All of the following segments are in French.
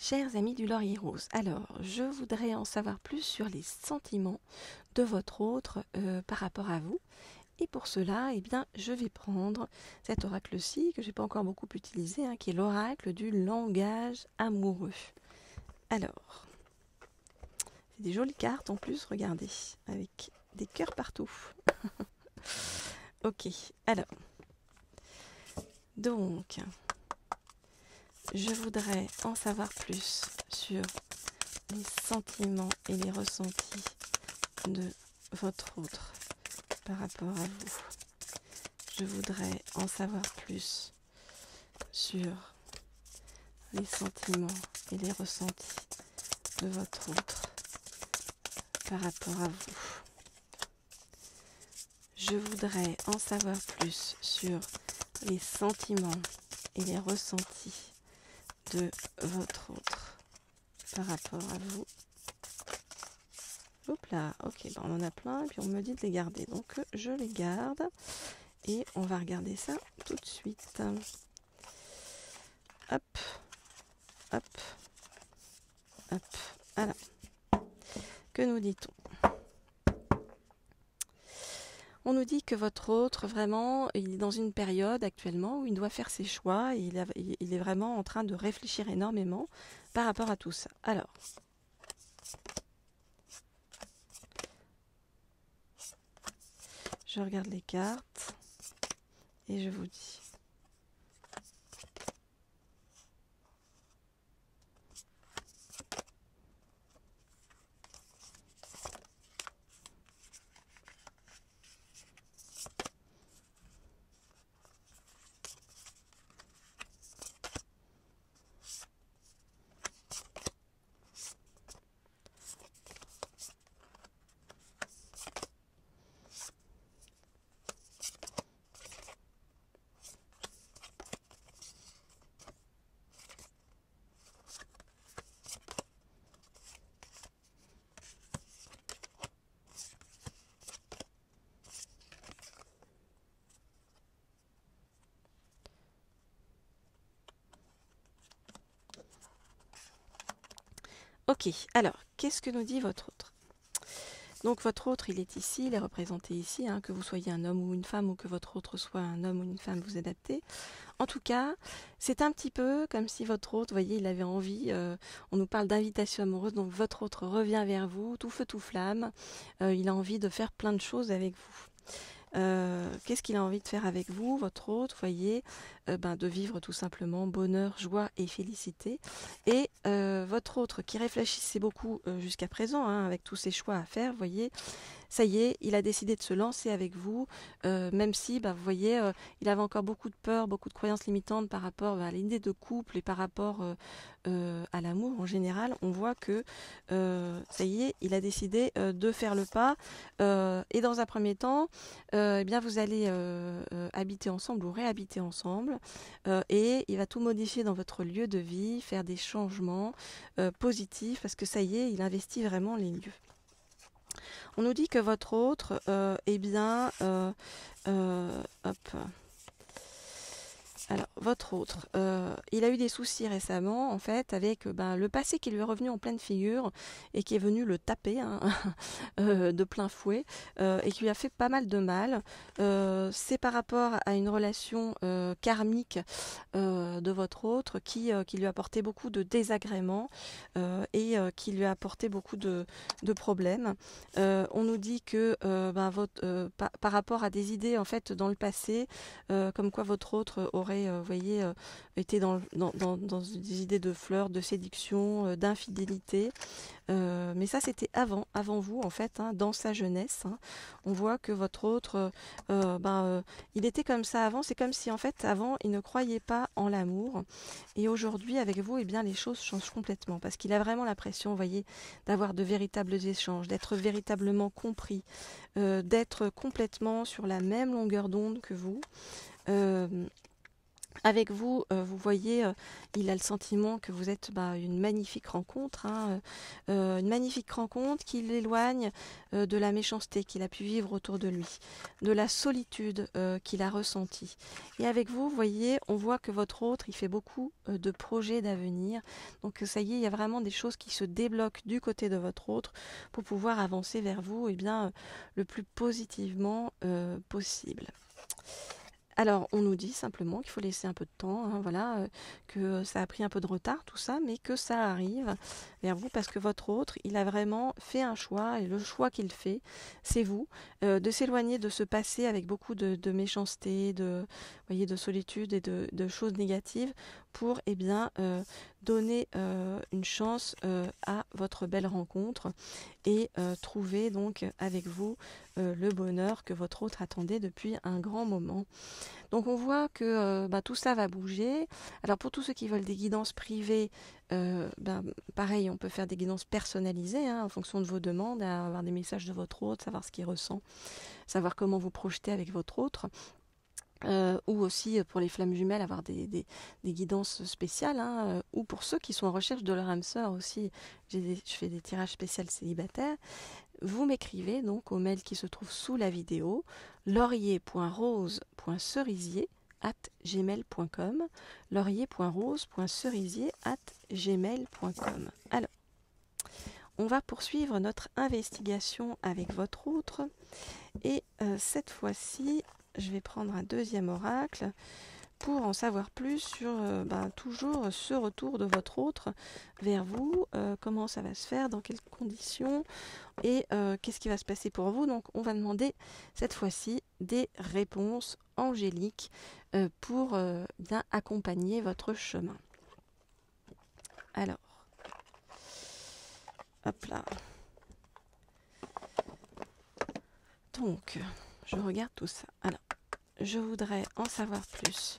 Chers amis du Laurier Rose, alors je voudrais en savoir plus sur les sentiments de votre autre par rapport à vous. Et pour cela, eh bien, je vais prendre cet oracle-ci que je n'ai pas encore beaucoup utilisé, qui est l'oracle du langage amoureux. Alors, c'est des jolies cartes en plus, regardez, avec des cœurs partout. Ok, alors, donc, je voudrais en savoir plus sur les sentiments et les ressentis de votre autre par rapport à vous. Je voudrais en savoir plus sur les sentiments et les ressentis de votre autre par rapport à vous. Je voudrais en savoir plus sur les sentiments et les ressentis de votre autre par rapport à vous. Hop là, ok, ben on en a plein et puis on me dit de les garder. Donc je les garde et on va regarder ça tout de suite. Hop, hop, hop. Alors, que nous dit-on? On nous dit que votre autre, vraiment, il est dans une période actuellement où il doit faire ses choix et il est vraiment en train de réfléchir énormément par rapport à tout ça. Alors, je regarde les cartes et je vous dis. Ok, alors, qu'est-ce que nous dit votre autre? Donc votre autre, il est ici, il est représenté ici, que vous soyez un homme ou une femme, ou que votre autre soit un homme ou une femme, vous adaptez. En tout cas, c'est un petit peu comme si votre autre, vous voyez, il avait envie, on nous parle d'invitation amoureuse, donc votre autre revient vers vous, tout feu, tout flamme, il a envie de faire plein de choses avec vous. Qu'est-ce qu'il a envie de faire avec vous, votre autre, voyez, de vivre tout simplement bonheur, joie et félicité. Et votre autre qui réfléchissait beaucoup jusqu'à présent, avec tous ses choix à faire, voyez, ça y est, il a décidé de se lancer avec vous, même si, vous voyez, il avait encore beaucoup de peur, beaucoup de croyances limitantes par rapport à l'idée de couple et par rapport à l'amour en général. On voit que, ça y est, il a décidé de faire le pas. Et dans un premier temps, eh bien, vous allez habiter ensemble ou réhabiter ensemble. Et il va tout modifier dans votre lieu de vie, faire des changements positifs, parce que ça y est, il investit vraiment les lieux. On nous dit que votre autre, hop. Alors, votre autre, il a eu des soucis récemment, en fait, avec le passé qui lui est revenu en pleine figure et qui est venu le taper de plein fouet et qui lui a fait pas mal de mal. C'est par rapport à une relation karmique de votre autre qui lui a apporté beaucoup de désagréments et qui lui a apporté beaucoup de problèmes. On nous dit que par rapport à des idées, en fait, dans le passé, comme quoi votre autre aurait été dans des idées de fleurs, de séduction, d'infidélité. Mais ça, c'était avant vous, en fait, dans sa jeunesse. On voit que votre autre, il était comme ça avant. C'est comme si, en fait, avant, il ne croyait pas en l'amour. Et aujourd'hui, avec vous, eh bien, les choses changent complètement. Parce qu'il a vraiment l'impression, vous voyez, d'avoir de véritables échanges, d'être véritablement compris, d'être complètement sur la même longueur d'onde que vous. Avec vous, vous voyez, il a le sentiment que vous êtes une magnifique rencontre, hein, une magnifique rencontre qui l'éloigne de la méchanceté qu'il a pu vivre autour de lui, de la solitude qu'il a ressentie. Et avec vous, vous voyez, on voit que votre autre, il fait beaucoup de projets d'avenir. Donc ça y est, il y a vraiment des choses qui se débloquent du côté de votre autre pour pouvoir avancer vers vous le plus positivement possible. Alors, on nous dit simplement qu'il faut laisser un peu de temps, hein, voilà, que ça a pris un peu de retard, tout ça, mais que ça arrive vers vous parce que votre autre, il a vraiment fait un choix, et le choix qu'il fait, c'est vous, de s'éloigner de ce passé avec beaucoup de méchanceté, voyez, de solitude et de choses négatives pour, donner une chance à votre belle rencontre et trouver donc avec vous le bonheur que votre autre attendait depuis un grand moment. Donc on voit que tout ça va bouger. Alors pour tous ceux qui veulent des guidances privées, pareil, on peut faire des guidances personnalisées en fonction de vos demandes, avoir des messages de votre autre, savoir ce qu'il ressent, savoir comment vous projeter avec votre autre. Ou aussi pour les flammes jumelles, avoir des guidances spéciales, ou pour ceux qui sont en recherche de leur âme sœur aussi, je fais des tirages spéciaux célibataires. Vous m'écrivez donc au mail qui se trouve sous la vidéo, laurier.rose.cerisier@gmail.com, laurier.rose.cerisier@gmail.com. Alors, on va poursuivre notre investigation avec votre autre, et cette fois-ci, je vais prendre un deuxième oracle pour en savoir plus sur toujours ce retour de votre autre vers vous, comment ça va se faire, dans quelles conditions, et qu'est-ce qui va se passer pour vous. Donc on va demander cette fois-ci des réponses angéliques pour bien accompagner votre chemin. Alors, hop là. Donc, je regarde tout ça. Alors, je voudrais en savoir plus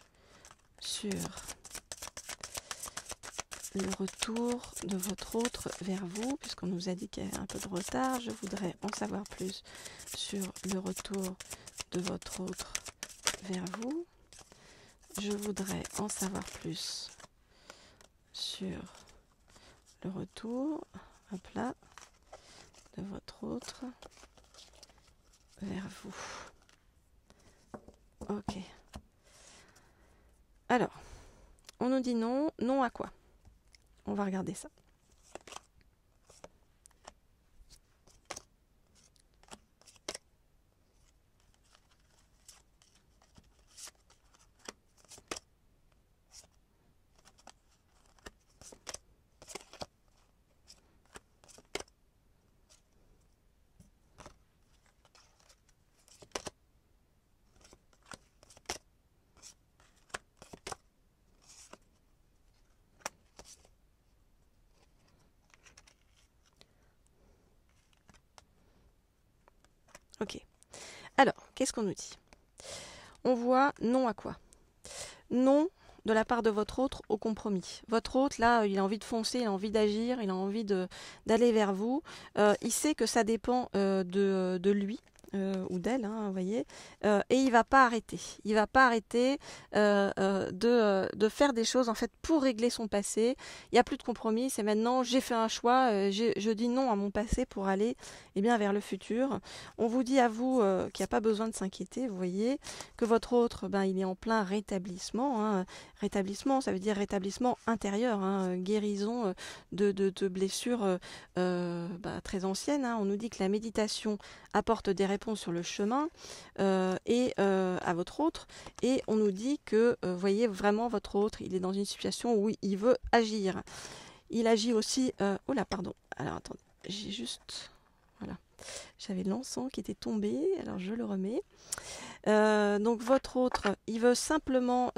sur le retour de votre autre vers vous, puisqu'on nous a dit qu'il y avait un peu de retard. Je voudrais en savoir plus sur le retour de votre autre vers vous. Je voudrais en savoir plus sur le retour, hop là, de votre autre vers vous. Ok. Alors, on nous dit non. Non à quoi? On va regarder ça. Ok. Alors, qu'est-ce qu'on nous dit? On voit non à quoi? Non de la part de votre autre au compromis. Votre autre, là, il a envie de foncer, il a envie d'agir, il a envie d'aller vers vous. Il sait que ça dépend de lui. Ou d'elle, vous voyez, et il va pas arrêter. Il va pas arrêter de faire des choses en fait pour régler son passé. Il n'y a plus de compromis. C'est maintenant, j'ai fait un choix, je dis non à mon passé pour aller vers le futur. On vous dit à vous qu'il n'y a pas besoin de s'inquiéter. Vous voyez que votre autre, il est en plein rétablissement. Rétablissement, ça veut dire rétablissement intérieur, guérison de blessures très anciennes. On nous dit que la méditation apporte des réponses sur le chemin à votre autre, et on nous dit que voyez vraiment votre autre, il est dans une situation où il veut agir. Il agit aussi oh là, pardon, alors attendez, j'ai juste, voilà, j'avais l'encens qui était tombé, alors je le remets. Donc votre autre, il veut simplement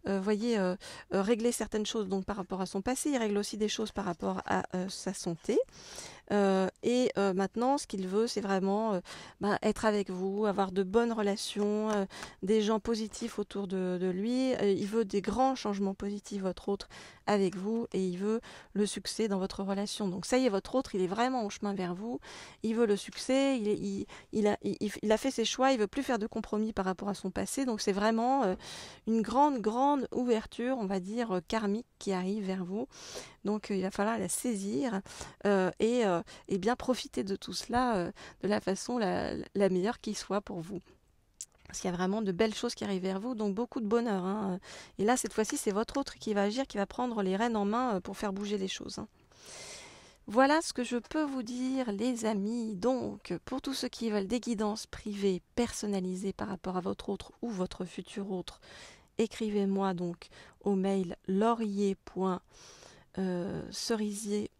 régler certaines choses donc par rapport à son passé. Il règle aussi des choses par rapport à sa santé. Maintenant, ce qu'il veut, c'est vraiment être avec vous, avoir de bonnes relations, des gens positifs autour de lui. Il veut des grands changements positifs, votre autre, avec vous, et il veut le succès dans votre relation. Donc ça y est, votre autre, il est vraiment en chemin vers vous. Il veut le succès, il a fait ses choix, il veut plus faire de compromis par rapport à son passé. Donc c'est vraiment une grande, grande ouverture, on va dire, karmique qui arrive vers vous. Donc il va falloir la saisir et bien profiter de tout cela de la façon la meilleure qui soit pour vous. Parce qu'il y a vraiment de belles choses qui arrivent vers vous, donc beaucoup de bonheur, hein. Et là, cette fois-ci, c'est votre autre qui va agir, qui va prendre les rênes en main pour faire bouger les choses, hein. Voilà ce que je peux vous dire, les amis. Donc, pour tous ceux qui veulent des guidances privées, personnalisées par rapport à votre autre ou votre futur autre, écrivez-moi donc au mail laurier.cerisier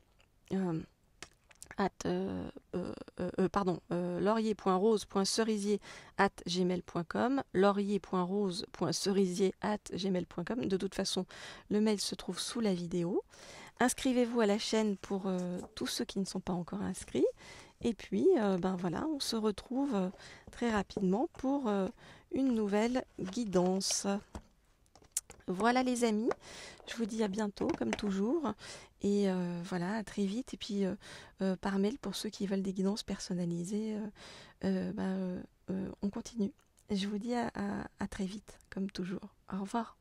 laurier.rose.cerisier@gmail.com, laurier.rose.cerisier@gmail.com. De toute façon, le mail se trouve sous la vidéo. Inscrivez-vous à la chaîne pour tous ceux qui ne sont pas encore inscrits. Et puis, voilà, on se retrouve très rapidement pour une nouvelle guidance. Voilà les amis, je vous dis à bientôt comme toujours et voilà, à très vite. Et puis par mail pour ceux qui veulent des guidances personnalisées, on continue. Je vous dis à très vite comme toujours. Au revoir.